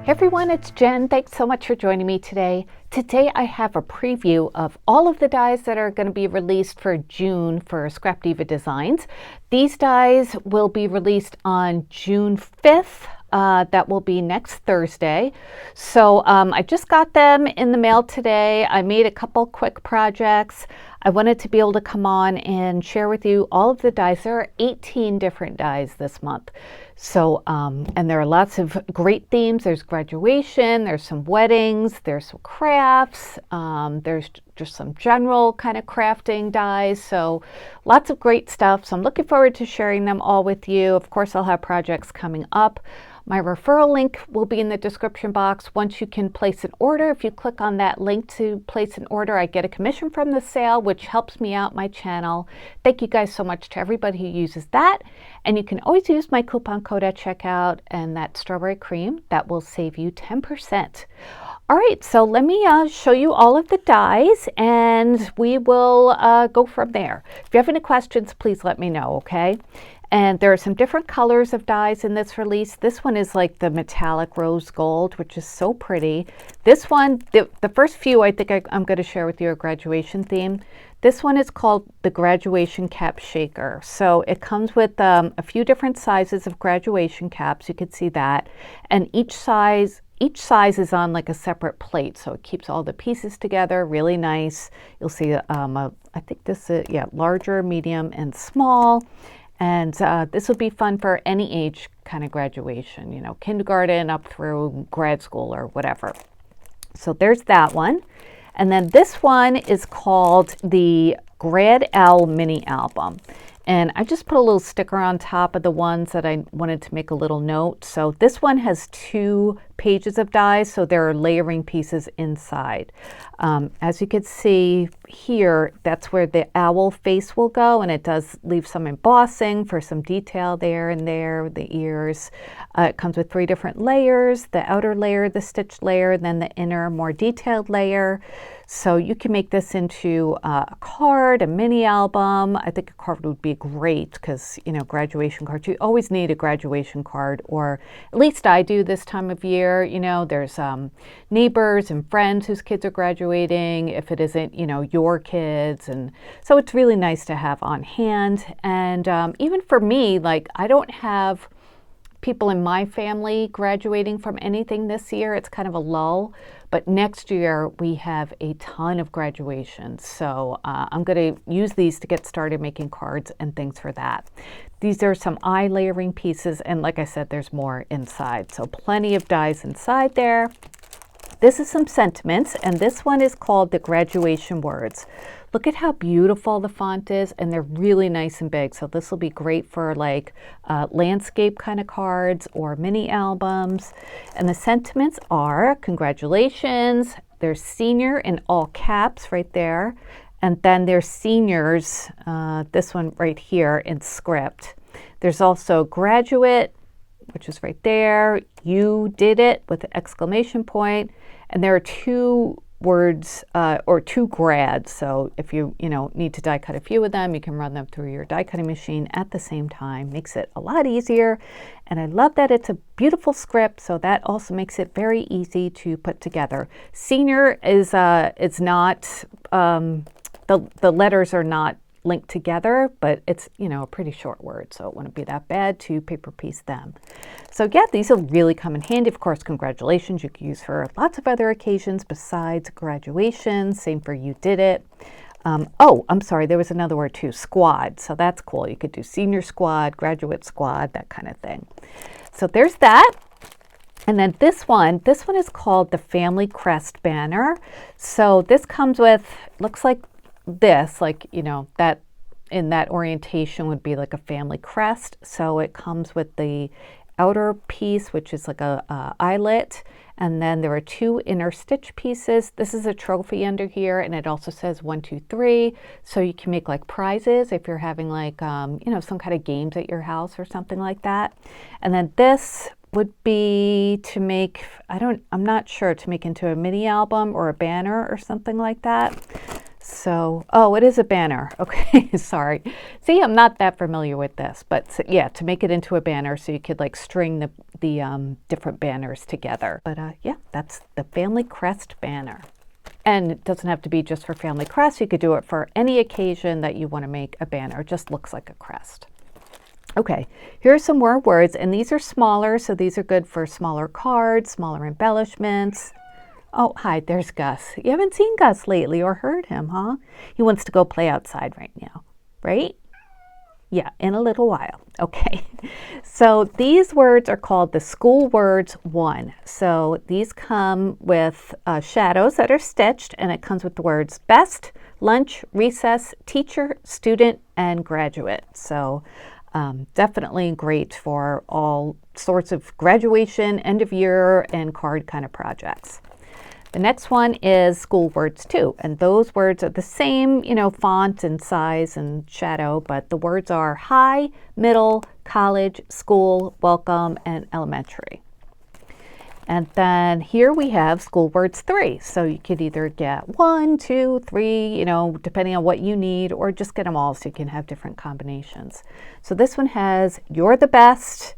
Hey everyone, it's Jen. Thanks so much for joining me today. Today I have a preview of all of the dies that are going to be released for June for Scrap Diva Designs. These dies will be released on June 5th. That will be next Thursday. So I just got them in the mail today. I made a couple quick projects. I wanted to be able to come on and share with you all of the dies. There are 18 different dies this month. So, and there are lots of great themes. There's graduation, there's some weddings, there's some crafts, there's just some general kind of crafting dies. So lots of great stuff. So I'm looking forward to sharing them all with you. Of course, I'll have projects coming up. My referral link will be in the description box. Once you can place an order, if you click on that link to place an order, I get a commission from the sale, which helps me out my channel. Thank you guys so much to everybody who uses that. And you can always use my coupon code at checkout, and that strawberry cream, that will save you 10%. All right, so let me show you all of the dies, and we will go from there. If you have any questions, please let me know, okay? And there are some different colors of dies in this release. This one is like the metallic rose gold, which is so pretty. This one, the first few I think I'm going to share with you are graduation theme. This one is called the Graduation Cap Shaker. So it comes with a few different sizes of graduation caps. You can see that. And each size is on like a separate plate. So it keeps all the pieces together, really nice. You'll see, I think this is, larger, medium, and small. And this will be fun for any age kind of graduation, you know, kindergarten up through grad school or whatever. So there's that one. And then this one is called the Grad Mini Album. And I just put a little sticker on top of the ones that I wanted to make a little note. So this one has 2 pages of dies, so there are layering pieces inside. As you can see here, that's where the owl face will go, and it does leave some embossing for some detail there and there, the ears. It comes with 3 different layers, the outer layer, the stitched layer, and then the inner, more detailed layer. So you can make this into a card, a mini album. I think a card would be great because, you know, graduation cards, you always need a graduation card, or at least I do this time of year. You know, there's neighbors and friends whose kids are graduating, if it isn't, you know, your kids. And so it's really nice to have on hand. And even for me, like, I don't have people in my family graduating from anything this year. It's kind of a lull. But next year, we have a ton of graduations. So I'm going to use these to get started making cards and things for that. These are some eye layering pieces. And like I said, there's more inside. So plenty of dies inside there. This is some sentiments. And this one is called the Graduation Words. Look at how beautiful the font is, and they're really nice and big. So this will be great for like landscape kind of cards or mini albums. And the sentiments are, congratulations. There's senior in all caps right there. And then there's seniors, this one right here in script. There's also graduate, which is right there. You did it with an exclamation point. And there are 2 words or 2 grads. So if you need to die cut a few of them, you can run them through your die cutting machine at the same time. Makes it a lot easier. And I love that it's a beautiful script, so that also makes it very easy to put together. Senior is not the letters are not linked together, but it's, you know, a pretty short word, so it wouldn't be that bad to paper piece them. So yeah, these will really come in handy. Of course, congratulations you can use for lots of other occasions besides graduation. Same for you did it. Oh, I'm sorry, there was another word too, squad. So that's cool. You could do senior squad, graduate squad, that kind of thing. So there's that. And then this one is called the Family Crest Banner. So this comes with, looks like this, like, you know, that in that orientation would be like a family crest. So it comes with the outer piece, which is like a eyelet, and then there are 2 inner stitch pieces. This is a trophy under here, and it also says 1, 2, 3. So you can make like prizes if you're having like you know, some kind of games at your house or something like that. And then this would be to make, I'm not sure, to make into a mini album or a banner or something like that. So, oh, it is a banner. Okay, sorry. See, I'm not that familiar with this, but yeah, to make it into a banner so you could like string the different banners together. But yeah, that's the Family Crest banner. And it doesn't have to be just for Family Crest. You could do it for any occasion that you want to make a banner. It just looks like a crest. Okay, here are some more words, and these are smaller, so these are good for smaller cards, smaller embellishments. Oh, hi, there's Gus. You haven't seen Gus lately or heard him, huh? He wants to go play outside right now, right? Yeah, in a little while. Okay, so these words are called the School Words 1. So these come with shadows that are stitched, and it comes with the words best, lunch, recess, teacher, student, and graduate. So definitely great for all sorts of graduation, end of year, and card kind of projects. The next one is School Words 2, and those words are the same, you know, font and size and shadow, but the words are high, middle, college, school, welcome, and elementary. And then here we have School Words 3, so you could either get 1, 2, 3, you know, depending on what you need, or just get them all so you can have different combinations. So this one has you're the best,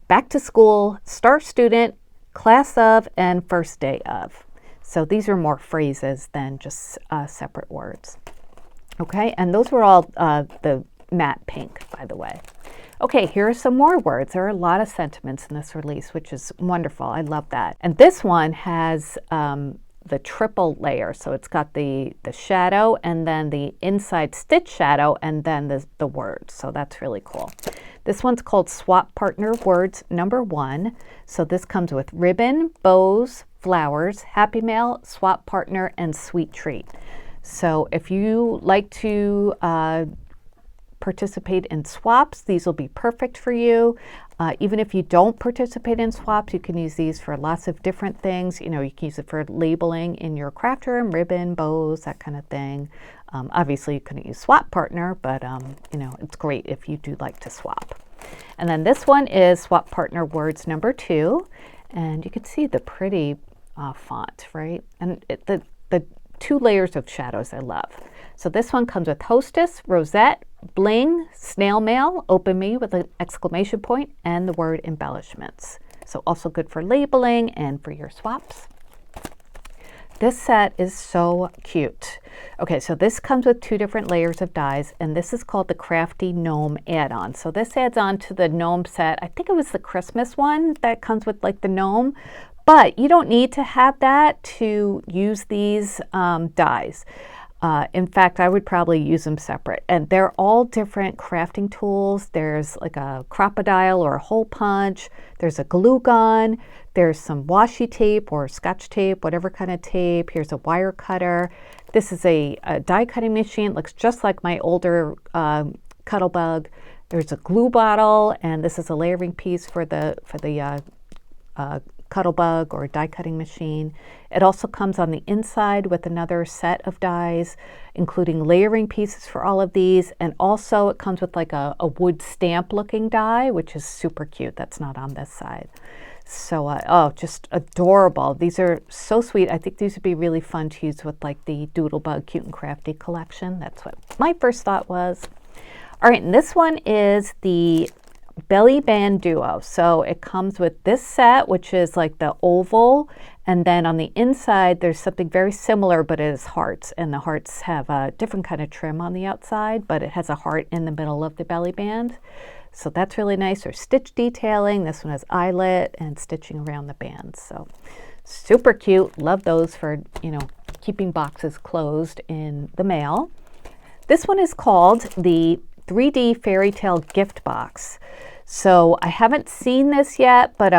back to school, star student, class of, and first day of. So these are more phrases than just separate words. Okay, and those were all the matte pink, by the way. Okay, here are some more words. There are a lot of sentiments in this release, which is wonderful. I love that. And this one has the triple layer. So it's got the shadow and then the inside stitch shadow and then the words. So that's really cool. This one's called Swap Partner Words number 1. So this comes with ribbon, bows, flowers, happy mail, swap partner, and sweet treat. So if you like to participate in swaps, these will be perfect for you. Even if you don't participate in swaps, you can use these for lots of different things. You know, you can use it for labeling in your craft room, ribbon, bows, that kind of thing. Obviously, you couldn't use swap partner, but you know, it's great if you do like to swap. And then this one is Swap Partner Words number 2, and you can see the pretty font, right? And the 2 layers of shadows I love. So this one comes with hostess, rosette, bling, snail mail, open me with an exclamation point, and the word embellishments. So also good for labeling and for your swaps. This set is so cute. Okay, so this comes with 2 different layers of dies, and this is called the Crafty Gnome add-on. So this adds on to the Gnome set. I think it was the Christmas one that comes with like the gnome, but you don't need to have that to use these dies. In fact, I would probably use them separate. And they're all different crafting tools. There's like a crocodile or a hole punch. There's a glue gun. There's some washi tape or scotch tape, whatever kind of tape. Here's a wire cutter. This is a die cutting machine. It looks just like my older Cuttlebug. There's a glue bottle, and this is a layering piece for the Cuttlebug or die cutting machine. It also comes on the inside with another set of dies, including layering pieces for all of these, and also it comes with like a wood stamp looking die, which is super cute. That's not on this side. So oh, just adorable. These are so sweet. I think these would be really fun to use with like the Doodlebug Cute and Crafty collection. That's what my first thought was. All right, and this one is the Belly Band Duo. So it comes with this set, which is like the oval, and then on the inside there's something very similar, but it is hearts, and the hearts have a different kind of trim on the outside, but it has a heart in the middle of the belly band. So that's really nice. There's stitch detailing. This one has eyelet and stitching around the bands. So super cute. Love those for, you know, keeping boxes closed in the mail. This one is called the 3D Fairy Tale Gift Box. So I haven't seen this yet, but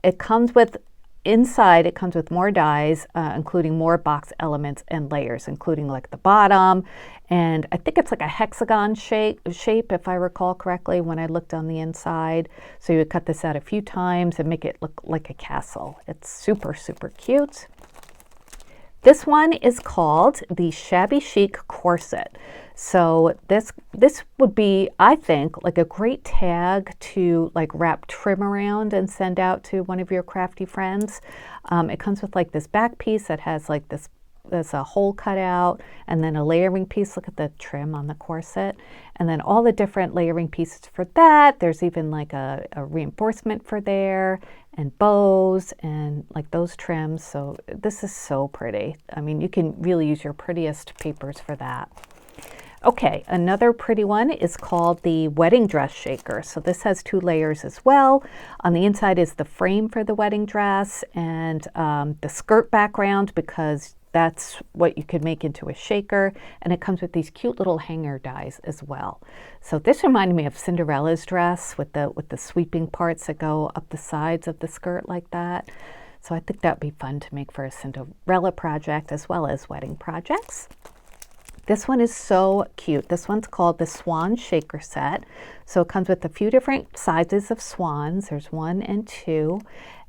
it comes with, inside it comes with more dies, including more box elements and layers, including like the bottom, and I think it's like a hexagon shape if I recall correctly when I looked on the inside. So you would cut this out a few times and make it look like a castle. It's super, super cute. This one is called the Shabby Chic Corset. So this would be, I think, like a great tag to like wrap trim around and send out to one of your crafty friends. It comes with like this back piece that has like this there's a hole cut out, and then a layering piece. Look at the trim on the corset. And then all the different layering pieces for that. There's even like a reinforcement for there, and bows, and like those trims. So this is so pretty. I mean, you can really use your prettiest papers for that. Okay, another pretty one is called the wedding dress shaker. So this has 2 layers as well. On the inside is the frame for the wedding dress, and the skirt background, because that's what you could make into a shaker. And it comes with these cute little hanger dies as well. So this reminded me of Cinderella's dress with the sweeping parts that go up the sides of the skirt like that. So I think that'd be fun to make for a Cinderella project as well as wedding projects. This one is so cute. This one's called the Swan Shaker Set. So it comes with a few different sizes of swans. There's 1 and 2.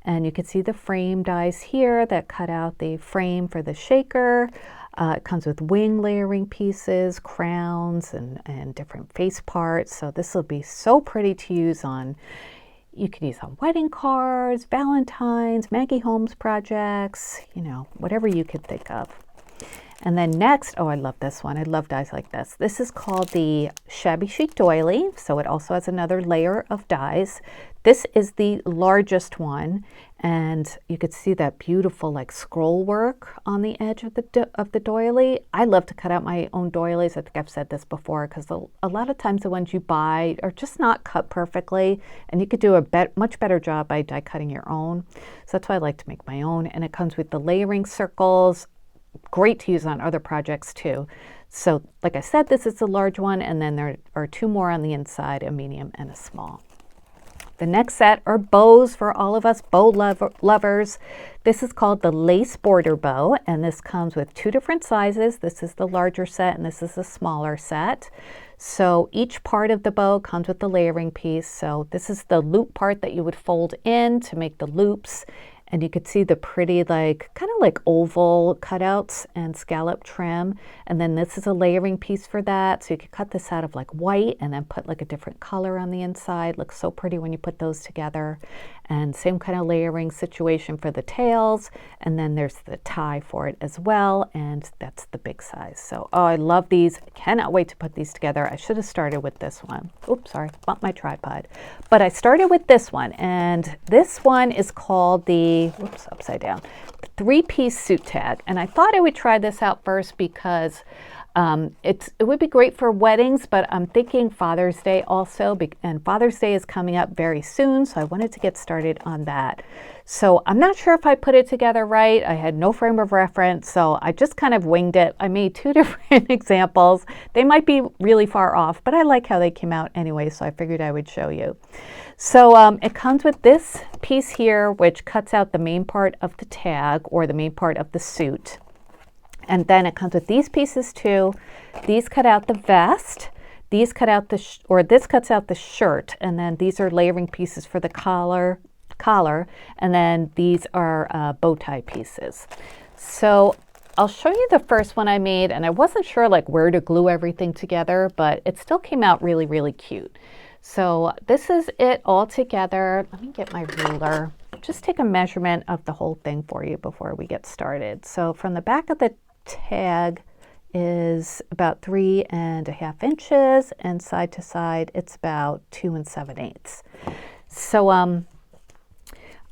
And you can see the frame dies here that cut out the frame for the shaker. It comes with wing layering pieces, crowns, and different face parts. So this will be so pretty to use on, you can use on wedding cards, Valentine's, Maggie Holmes projects, you know, whatever you could think of. And then next, oh, I love this one. I love dies like this. This is called the Shabby Chic Doily. So it also has another layer of dies. This is the largest one, and you could see that beautiful like scroll work on the edge of the doily. I love to cut out my own doilies. I think I've said this before, because a lot of times the ones you buy are just not cut perfectly, and you could do a much better job by die cutting your own. So that's why I like to make my own. And it comes with the layering circles. Great to use on other projects too. So like I said, this is a large one, and then there are 2 more on the inside, a medium and a small. The next set are bows for all of us bow lovers. This is called the Lace Border Bow, and this comes with 2 different sizes. This is the larger set, and this is the smaller set. So each part of the bow comes with the layering piece. So this is the loop part that you would fold in to make the loops. And you could see the pretty, like, kind of like oval cutouts and scallop trim. And then this is a layering piece for that. So you could cut this out of like white and then put like a different color on the inside. Looks so pretty when you put those together. And same kind of layering situation for the tails. And then there's the tie for it as well. And that's the big size. So, oh, I love these. I cannot wait to put these together. I should have started with this one. Oops, sorry, bumped my tripod. But I started with this one. And this one is called the, whoops, upside down, 3-piece suit tag. And I thought I would try this out first because it would be great for weddings, but I'm thinking Father's Day also, and Father's Day is coming up very soon, so I wanted to get started on that. So I'm not sure if I put it together right. I had no frame of reference, so I just kind of winged it. I made 2 different examples. They might be really far off, but I like how they came out anyway, so I figured I would show you. So it comes with this piece here, which cuts out the main part of the tag, or the main part of the suit. And then it comes with these pieces too. These cut out the vest. These cut out this cuts out the shirt. And then these are layering pieces for the collar. And then these are bow tie pieces. So I'll show you the first one I made, and I wasn't sure like where to glue everything together, but it still came out really, really cute. So this is it all together. Let me get my ruler. Just take a measurement of the whole thing for you before we get started. So from the back of the tag is about 3.5 inches, and side to side it's about 2 7/8. So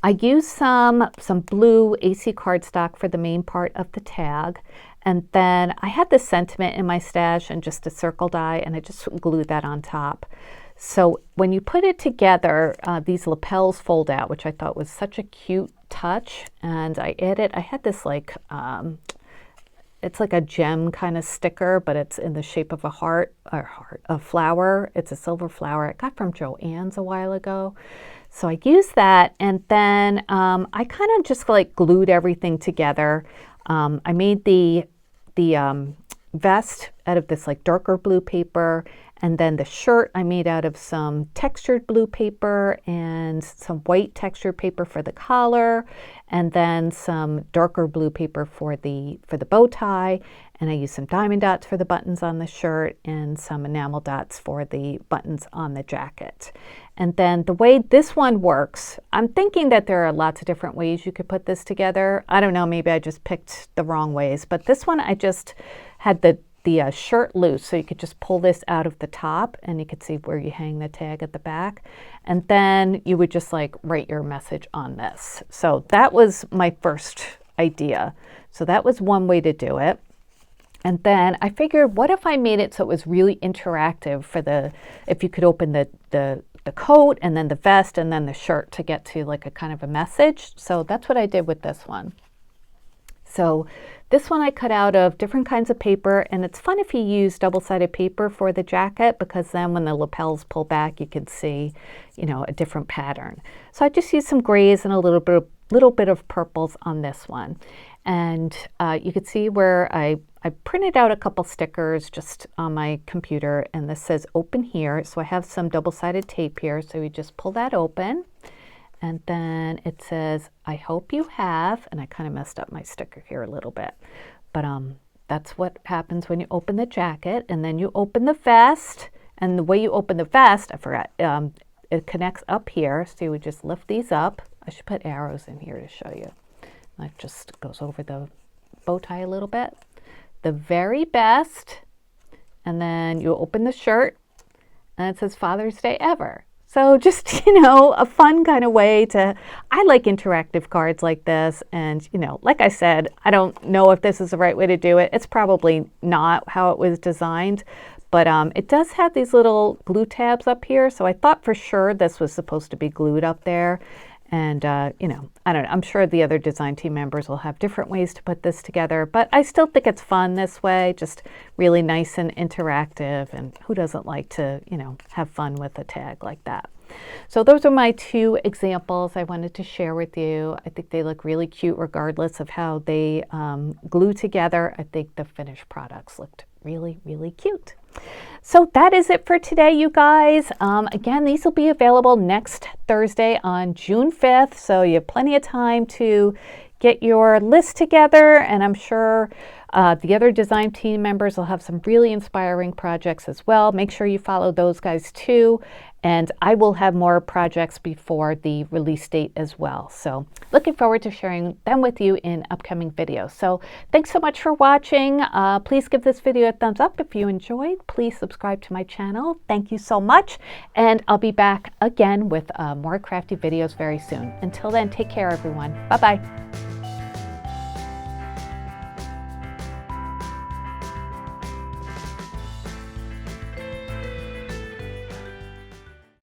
I used some blue AC cardstock for the main part of the tag, and then I had the sentiment in my stash and just a circle die, and I just glued that on top. So when you put it together, these lapels fold out, which I thought was such a cute touch. And I had this like, it's like a gem kind of sticker, but it's in the shape of a flower. It's a silver flower. I got from Joann's a while ago. So I used that, and then I kind of just like glued everything together. I made the vest out of this like darker blue paper, and then the shirt I made out of some textured blue paper and some white textured paper for the collar. and then some darker blue paper for the bow tie, and I used some diamond dots for the buttons on the shirt and some enamel dots for the buttons on the jacket. And then the way this one works, I'm thinking that there are lots of different ways you could put this together. I don't know, maybe I just picked the wrong ways, but this one I just had the shirt loose, so you could just pull this out of the top and you could see where you hang the tag at the back, and then you would just like write your message on this. So that was my first idea. So that was one way to do it. And then I figured, what if I made it so it was really interactive for if you could open the coat and then the vest and then the shirt to get to like a kind of a message. So that's what I did with this one. So this one I cut out of different kinds of paper, and it's fun if you use double-sided paper for the jacket, because then when the lapels pull back you can see, you know, a different pattern. So I just used some grays and a little bit of purples on this one. And you could see where I printed out a couple stickers just on my computer, and this says open here. So I have some double-sided tape here, so you just pull that open. And then it says, I hope you have, and I kind of messed up my sticker here a little bit, but that's what happens when you open the jacket. And then you open the vest, and the way you open the vest, I forgot, it connects up here. So you would just lift these up. I should put arrows in here to show you. That just goes over the bow tie a little bit. The very best, and then you open the shirt, and it says Father's Day Ever. So just, you know, a fun kind of way to, I like interactive cards like this. And, you know, like I said, I don't know if this is the right way to do it. It's probably not how it was designed, but it does have these little glue tabs up here. So I thought for sure this was supposed to be glued up there. And, you know, I don't know, I'm sure the other design team members will have different ways to put this together, but I still think it's fun this way, just really nice and interactive. And who doesn't like to, you know, have fun with a tag like that? So those are my two examples I wanted to share with you. I think they look really cute regardless of how they glue together. I think the finished products looked really, really cute. So that is it for today, you guys. Again, these will be available next Thursday on June 5th. So you have plenty of time to get your list together, and I'm sure the other design team members will have some really inspiring projects as well. Make sure you follow those guys too. And I will have more projects before the release date as well. So looking forward to sharing them with you in upcoming videos. So thanks so much for watching. Please give this video a thumbs up if you enjoyed. Please subscribe to my channel. Thank you so much. And I'll be back again with more crafty videos very soon. Until then, take care, everyone. Bye-bye.